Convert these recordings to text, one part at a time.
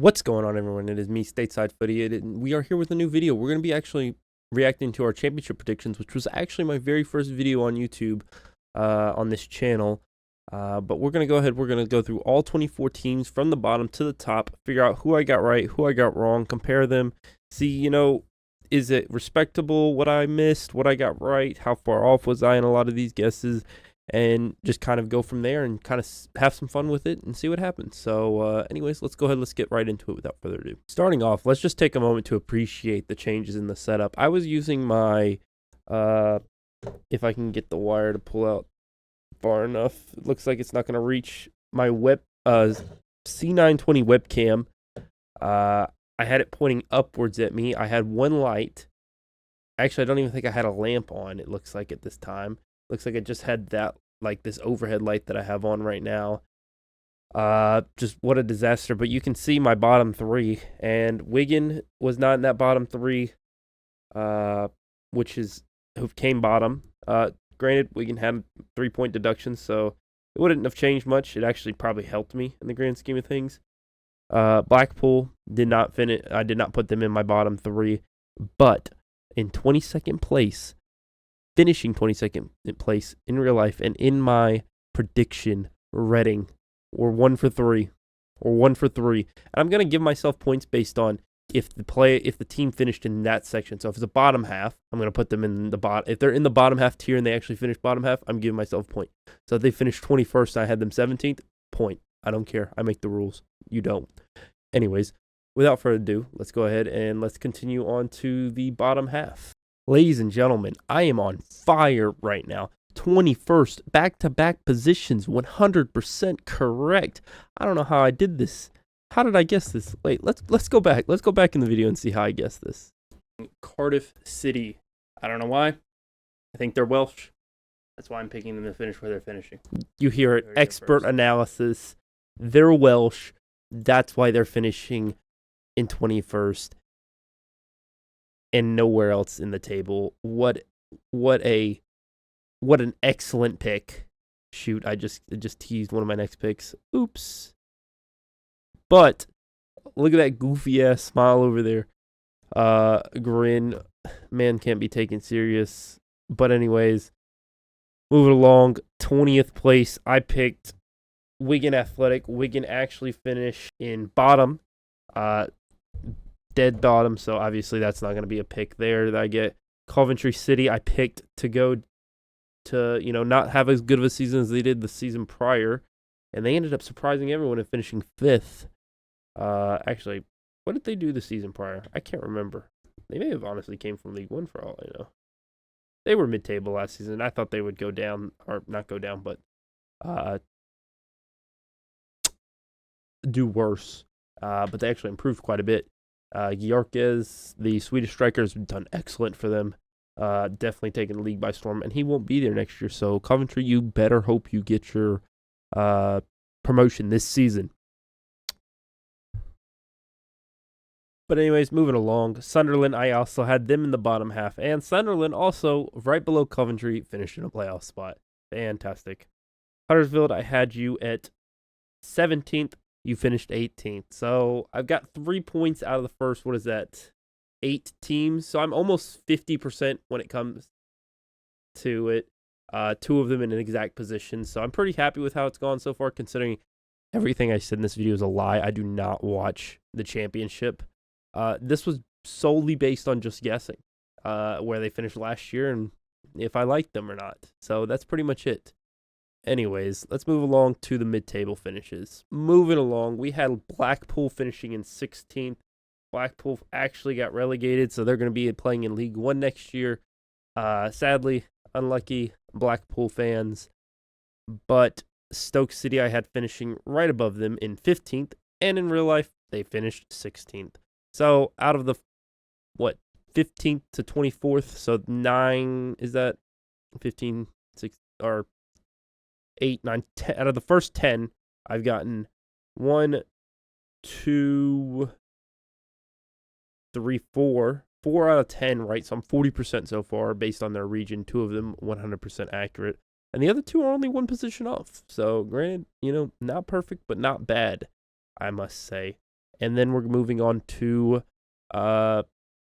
What's going on, everyone? It is me, Stateside Footy, and we are here with a new video. We're going to be actually reacting to our championship predictions, which was actually my very first video on YouTube on this channel. But we're going to go ahead. We're going to go through all 24 teams from the bottom to the top, figure out who I got right, who I got wrong, compare them, see, is it respectable what I missed, what I got right, how far off was I in a lot of these guesses, and just kind of go from there and kind of have some fun with it and see what happens. So anyways, let's go ahead. Let's get right into it without further ado. Starting off, let's just take a moment to appreciate the changes in the setup. I was using my, if I can get the wire to pull out far enough, it looks like it's not going to reach my C920 webcam. I had it pointing upwards at me. I had one light. Actually, I don't even think I had a lamp on, it looks like, at this time. Looks like I just had that, like this overhead light that I have on right now. Just what a disaster. But you can see my bottom three, and Wigan was not in that bottom three, which is who came bottom. Granted, Wigan had 3-point deductions, so it wouldn't have changed much. It actually probably helped me in the grand scheme of things. Blackpool did not finish. I did not put them in my bottom three, but in 22nd place, finishing 22nd place in real life, and in my prediction, Reading were 1 for 3, or 1 for 3. And I'm gonna give myself points based on if the team finished in that section. So if it's a bottom half, I'm gonna put them in the bottom. If they're in the bottom half tier and they actually finish bottom half, I'm giving myself a point. So if they finished 21st and I had them 17th, point. I don't care. I make the rules. You don't. Anyways, without further ado, let's go ahead and let's continue on to the bottom half. Ladies and gentlemen, I am on fire right now. 21st, back-to-back positions, 100% correct. I don't know how I did this. How did I guess this? Wait, let's go back. Let's go back in the video and see how I guessed this. Cardiff City. I don't know why. I think they're Welsh. That's why I'm picking them to finish where they're finishing. You hear it. Expert analysis. They're Welsh. That's why they're finishing in 21st. And nowhere else in the table. What an excellent pick. Shoot, I just teased one of my next picks. Oops. But look at that goofy ass smile over there. Grin. Man can't be taken serious. But anyways, moving along, 20th place. I picked Wigan Athletic. Wigan actually finished in bottom. Dead bottom, so obviously that's not going to be a pick there that I get. Coventry City, I picked to go to, not have as good of a season as they did the season prior, and they ended up surprising everyone and finishing 5th. Actually, what did they do the season prior? I can't remember. They may have honestly came from League One for all I know. They were mid-table last season. I thought they would go down, or not go down, but do worse. But they actually improved quite a bit. Gyökeres, the Swedish striker, has done excellent for them. Definitely taking the league by storm, and he won't be there next year. So Coventry, you better hope you get your promotion this season. But anyways, moving along, Sunderland, I also had them in the bottom half, and Sunderland also right below Coventry, finished in a playoff spot. Fantastic. Huddersfield, I had you at 17th. You finished 18th. So I've got 3 points out of the first, 8 teams. So I'm almost 50% when it comes to it. 2 of them in an exact position. So I'm pretty happy with how it's gone so far, considering everything I said in this video is a lie. I do not watch the championship. This was solely based on just guessing where they finished last year and if I liked them or not. So that's pretty much it. Anyways, let's move along to the mid-table finishes. Moving along, we had Blackpool finishing in 16th. Blackpool actually got relegated, so they're going to be playing in League One next year. Sadly, unlucky Blackpool fans. But Stoke City I had finishing right above them in 15th, and in real life, they finished 16th. So out of the, 15th to 24th, so 9, is that 15, 6, or 8, 9, 10. Out of the first 10, I've gotten 1, 2, 3, 4. 4 out of 10 right, so I'm 40% so far based on their region. 2 of them 100% accurate. And the other 2 are only 1 position off. So, granted, not perfect, but not bad, I must say. And then we're moving on to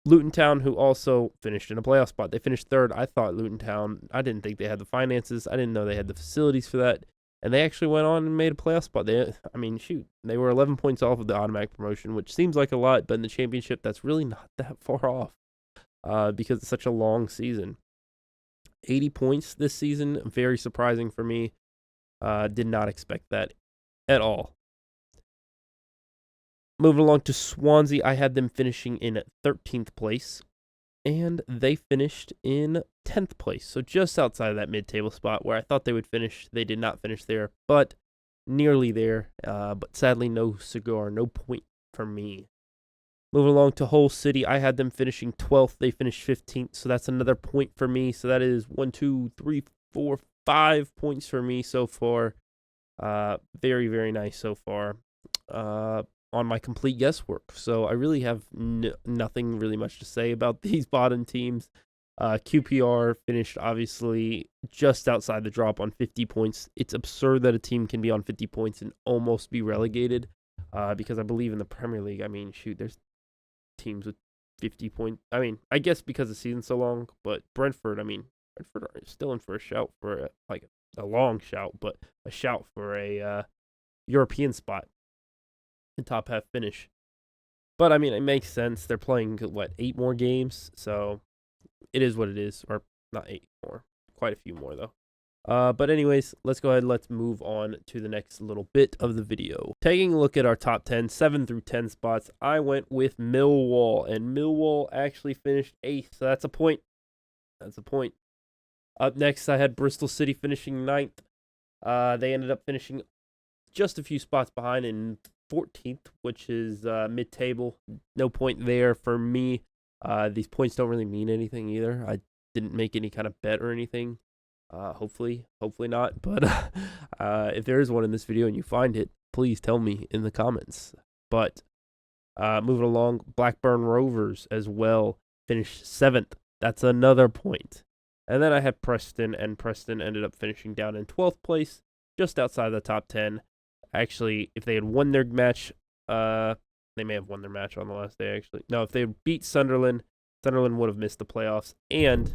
Luton Town, who also finished in a playoff spot. They finished third. I thought Luton Town, I didn't think they had the finances. I didn't know they had the facilities for that. And they actually went on and made a playoff spot. They were 11 points off of the automatic promotion, which seems like a lot, but in the championship, that's really not that far off because it's such a long season. 80 points this season, very surprising for me. Did not expect that at all. Moving along to Swansea, I had them finishing in 13th place, and they finished in 10th place, so just outside of that mid-table spot where I thought they would finish. They did not finish there, but nearly there, but sadly no cigar, no point for me. Moving along to Hull City, I had them finishing 12th. They finished 15th, so that's another point for me. So that is 5 points for me so far. Very, very nice so far on my complete guesswork. So I really have nothing really much to say about these bottom teams. QPR finished obviously just outside the drop on 50 points. It's absurd that a team can be on 50 points and almost be relegated because I believe in the Premier League, there's teams with 50 points. I guess because the season's so long, but Brentford are still in for a shout for a long shout, but a shout for a European spot and top half finish. But it makes sense. They're playing 8 more games, so it is what it is. Or not 8 more, quite a few more though. But anyways, let's go ahead and let's move on to the next little bit of the video. Taking a look at our top 10, 7 through 10 spots, I went with Millwall, and Millwall actually finished 8th, so that's a point. Up next, I had Bristol City finishing 9th. They ended up finishing just a few spots behind in 14th, which is mid-table. No point there for me. These points don't really mean anything either. I didn't make any kind of bet or anything. Hopefully not. But if there is one in this video and you find it, please tell me in the comments. But moving along, Blackburn Rovers as well finished 7th. That's another point. And then I had Preston, and Preston ended up finishing down in 12th place, just outside the top 10. Actually, if they had won their match, they may have won their match on the last day, actually. No, if they beat Sunderland, Sunderland would have missed the playoffs, and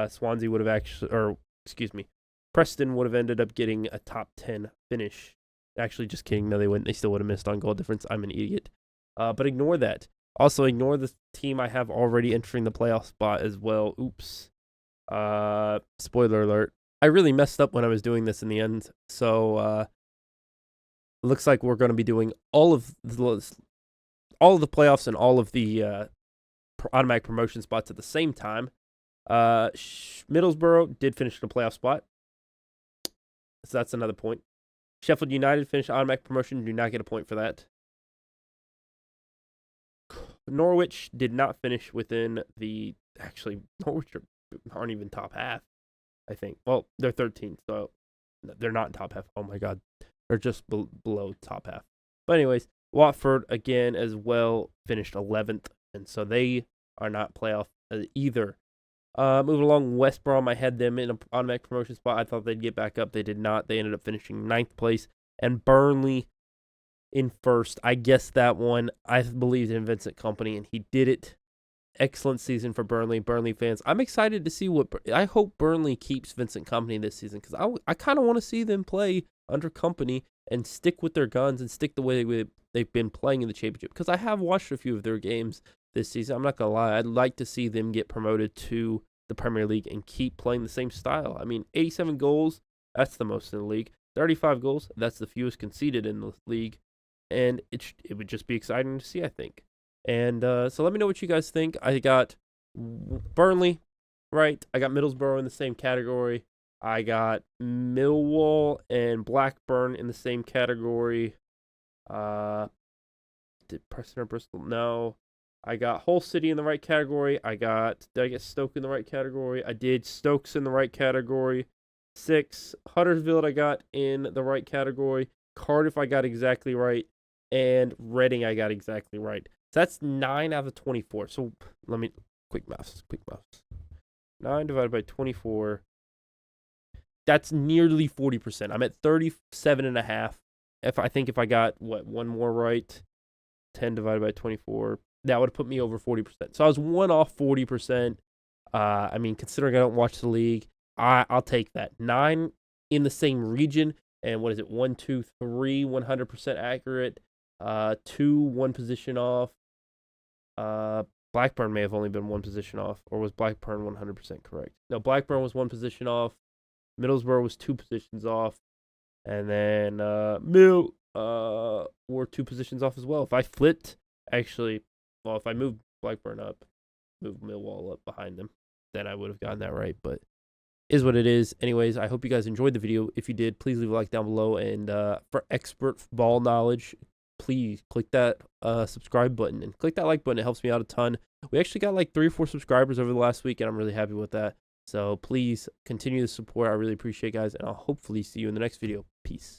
Swansea would have Preston would have ended up getting a top 10 finish. Actually, just kidding. No, they wouldn't. They still would have missed on goal difference. I'm an idiot. But ignore that. Also, ignore the team I have already entering the playoff spot as well. Oops. Spoiler alert. I really messed up when I was doing this in the end. So, looks like we're going to be doing all of the playoffs and all of the automatic promotion spots at the same time. Middlesbrough did finish in a playoff spot, so that's another point. Sheffield United finished automatic promotion, do not get a point for that. Norwich did not finish within the, actually, Norwich aren't even top half, I think. Well, they're 13th, so they're not in top half. Oh my god, they're just below top half. But anyways, Watford again as well finished 11th, and so they are not playoff either. Moving along, West Brom, I had them in an automatic promotion spot. I thought they'd get back up. They did not. They ended up finishing 9th place. And Burnley in first. I guessed that one. I believed in Vincent Kompany, and he did it. Excellent season for Burnley. Burnley fans, I'm excited to see I hope Burnley keeps Vincent Kompany this season, because I kind of want to see them play under Kompany and stick with their guns and stick the way they've been playing in the championship, because I have watched a few of their games this season. I'm not going to lie. I'd like to see them get promoted to the Premier League and keep playing the same style. 87 goals, that's the most in the league. 35 goals, that's the fewest conceded in the league. And it would just be exciting to see, I think. And so let me know what you guys think. I got Burnley, right? I got Middlesbrough in the same category. I got Millwall and Blackburn in the same category. Did Preston or Bristol? No. I got Hull City in the right category. Did I get Stoke in the right category? I did. Stoke's in the right category. 6. Huddersfield I got in the right category. Cardiff I got exactly right. And Reading I got exactly right. So that's 9 out of 24. So let me, quick maths. 9 divided by 24. That's nearly 40%. I'm at 37.5. if I got one more right, 10 divided by 24, that would put me over 40%. So I was one off 40%. I mean, considering I don't watch the league, I'll take that. 9 in the same region, and what is it? 1, 2, 3, 100% accurate. 2, 1 position off. Blackburn may have only been 1 position off, or was Blackburn 100% correct? No, Blackburn was 1 position off. Middlesbrough was 2 positions off, and then Mill were 2 positions off as well. If I flipped, actually, well, if I moved Blackburn up, moved Millwall up behind them, then I would have gotten that right. But is what it is. Anyways, I hope you guys enjoyed the video. If you did, please leave a like down below. And for expert ball knowledge, please click that subscribe button and click that like button. It helps me out a ton. We actually got like 3 or 4 subscribers over the last week, and I'm really happy with that. So please continue to support. I really appreciate it, guys, and I'll hopefully see you in the next video. Peace.